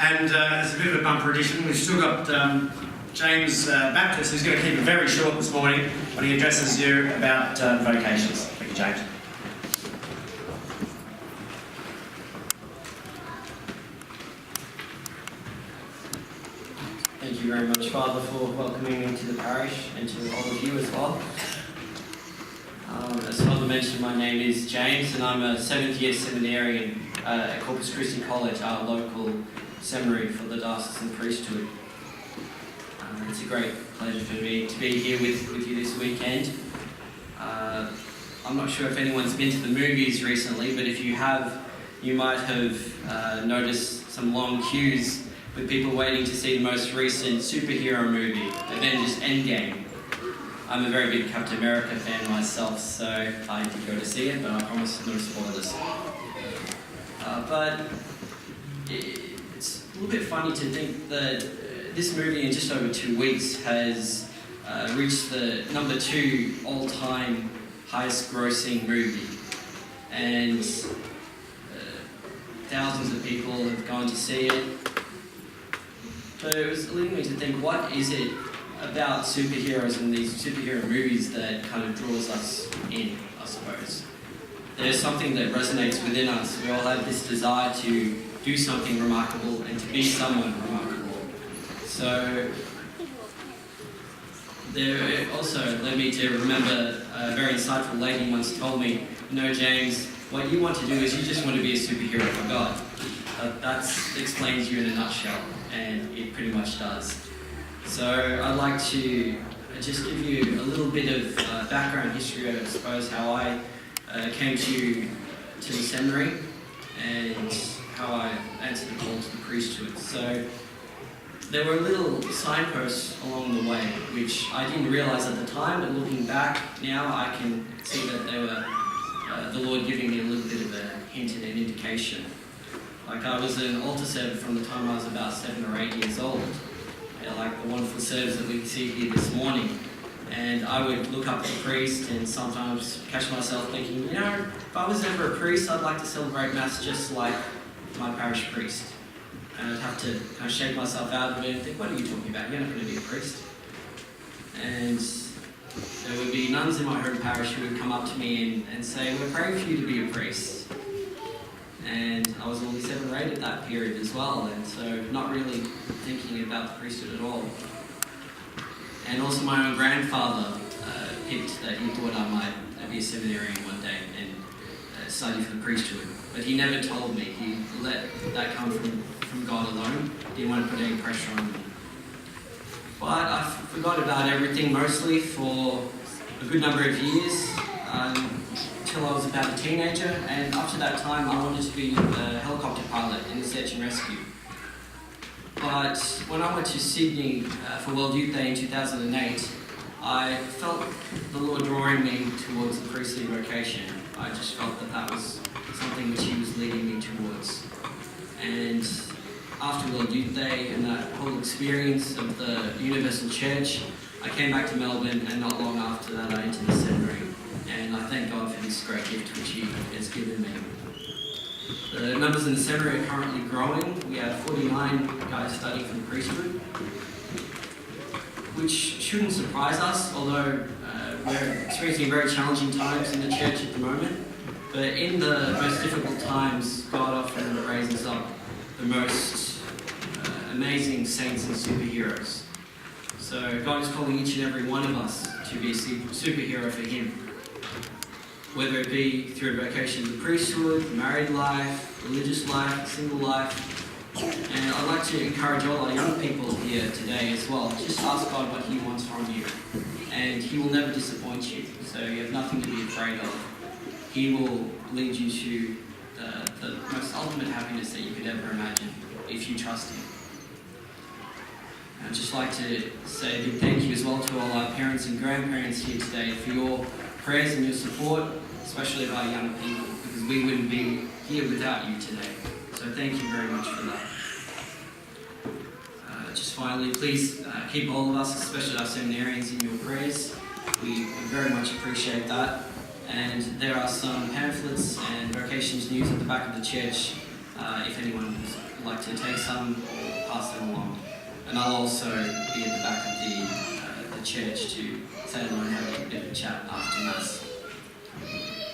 And as a bit of a bumper edition, we've still got James Baptist, who's going to keep it very short this morning when he addresses you about vocations. Thank you, James. Thank you very much, Father, for welcoming me to the parish and to all of you as well. As Father mentioned, my name is James and I'm a 7th year seminarian at Corpus Christi College, our local seminary for the diocesan priesthood. It's a great pleasure for me to be here with you this weekend. I'm not sure if anyone's been to the movies recently, but if you have, you might have noticed some long queues with people waiting to see the most recent superhero movie, Avengers Endgame. I'm a very big Captain America fan myself, so I did go to see it, but I promise no spoilers. But it's a little bit funny to think that this movie in just over 2 weeks has reached the number 2 all-time highest grossing movie. And thousands of people have gone to see it. But it was leading me to think, what is it about superheroes and these superhero movies that kind of draws us in, I suppose? There's something that resonates within us. We all have this desire to do something remarkable and to be someone remarkable. So there also led me to remember a very insightful lady once told me, "No, James, what you want to do is you just want to be a superhero for God." That explains you in a nutshell, and it pretty much does. So I'd like to just give you a little bit of background history, I suppose, how I came to the seminary and how I answered the call to the priesthood. So there were little signposts along the way, which I didn't realise at the time, but looking back now, I can see that they were the Lord giving me a little bit of a hint and an indication. Like, I was an altar server from the time I was about 7 or 8 years old, like the wonderful serves that we see here this morning. And I would look up to the priest and sometimes catch myself thinking, you know, if I was ever a priest, I'd like to celebrate Mass just like my parish priest. And I'd have to kind of shake myself out of it and think, what are you talking about? You're not going to be a priest. And there would be nuns in my home parish who would come up to me and say, we're praying for you to be a priest. And I was only 7 or 8 at that period as well, and so not really thinking about the priesthood at all. And also my own grandfather picked that he thought I might be a seminarian one day and study for the priesthood. But he never told me. He let that come from God alone. He didn't want to put any pressure on me. But I forgot about everything mostly for a good number of years. Until I was about a teenager, and up to that time I wanted to be a helicopter pilot in the search and rescue. But when I went to Sydney for World Youth Day in 2008, I felt the Lord drawing me towards the priestly vocation. I just felt that was something which He was leading me towards. And after World Youth Day and that whole experience of the Universal Church, I came back to Melbourne, and not long after that I entered the seminary. And I thank God for this great gift which He has given me. The numbers in the seminary are currently growing. We have 49 guys studying for the priesthood, which shouldn't surprise us, although we're experiencing very challenging times in the church at the moment. But in the most difficult times, God often raises up the most amazing saints and superheroes. So God is calling each and every one of us to be a superhero for Him. Whether it be through a vocation to the priesthood, married life, religious life, single life. And I'd like to encourage all our young people here today as well. Just ask God what He wants from you. And He will never disappoint you. So you have nothing to be afraid of. He will lead you to the most ultimate happiness that you could ever imagine if you trust Him. I'd just like to say a big thank you as well to all our parents and grandparents here today for your prayers and your support, especially of our young people, because we wouldn't be here without you today. So thank you very much for that. Just finally, please keep all of us, especially our seminarians, in your prayers. We very much appreciate that. And there are some pamphlets and vocations news at the back of the church if anyone I'd like to take some, pass them along. And I'll also be at the back of the church to say hello and have a bit of a chat after Mass.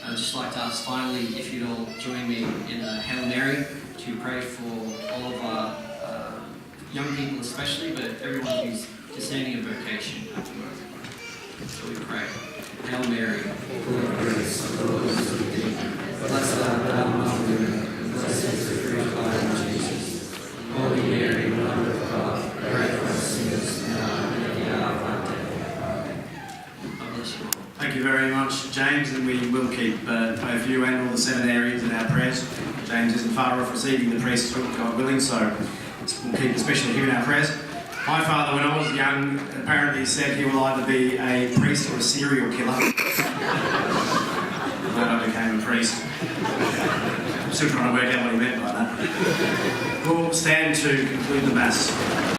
I'd just like to ask finally if you'd all join me in a Hail Mary to pray for all of our young people especially, but everyone who's discerning a vocation afterwards. So we pray. Hail Mary, full of grace, the Lord is with thee. Blessed art thou among women, blessed is the fruit of thy womb, Jesus. Holy Mary, Mother of God, pray for us sinners now and at the hour of our death. Amen. God bless you all. Thank you very much, James, and we will keep both you and all the seminarians in our prayers. James isn't far off receiving the priesthood, God willing, so we'll keep especially him in our prayers. My father, when I was young, apparently said he will either be a priest or a serial killer. When I became a priest. I'm still trying to work out what he meant by that. We'll stand to conclude the Mass.